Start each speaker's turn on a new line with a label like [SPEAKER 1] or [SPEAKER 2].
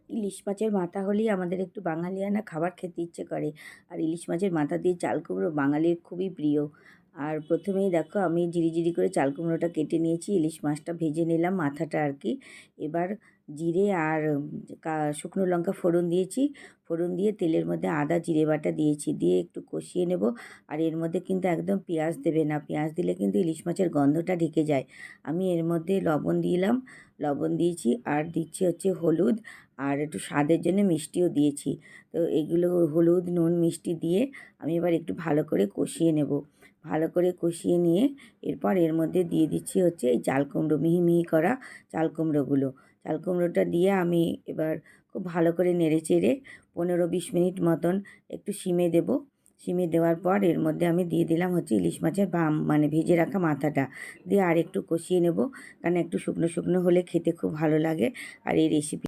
[SPEAKER 1] ইলিশ মাছের মাথা হলেই আমাদের একটু বাঙালিয়ানা খাবার খেতে ইচ্ছে করে। আর ইলিশ মাছের মাথা দিয়ে চাল কুমড়ো বাঙালির খুবই প্রিয়। আর প্রথমেই দেখো আমি ঝিরি করে চাল কুমড়োটা কেটে নিয়েছি, ইলিশ মাছটা ভেজে নিলাম মাথাটা আর কি। এবার জিরে আর শুকনো লঙ্কা ফোড়ন দিয়েছি। ফোড়ন দিয়ে তেলের মধ্যে আদা জিরে বাটা দিয়েছি, দিয়ে একটু কষিয়ে নেব। আর এর মধ্যে কিন্তু একদম পেঁয়াজ দেবে না, পেঁয়াজ দিলে কিন্তু ইলিশ মাছের গন্ধটা ঢেকে যায়। আমি এর মধ্যে লবণ দিলাম, লবণ দিয়েছি আর দিচ্ছি হচ্ছে হলুদ, আর একটু স্বাদের জন্য মিষ্টিও দিয়েছি। তো এগুলো হলুদ নুন মিষ্টি দিয়ে আমি এবার একটু ভালো করে কষিয়ে নেব। ভালো করে কষিয়ে নিয়ে এরপর এর মধ্যে দিয়ে দিচ্ছি হচ্ছে এই চাল কুমড়ো, মিহি মিহি করা চাল কুমড়োগুলো। চাল কুমড়োটা দিয়ে আমি এবার খুব ভালো করে নেড়ে চেড়ে 15-20 মিনিট মতন একটু সিমে দেব। সিমে দেওয়ার পর এর মধ্যে আমি দিয়ে দিলাম হচ্ছে ইলিশ মাছের মানে ভেজে রাখা মাথাটা, দিয়ে আর একটু কষিয়ে নেব। কারণ একটু শুকনো শুকনো হলে খেতে খুব ভালো লাগে। আর এই রেসিপি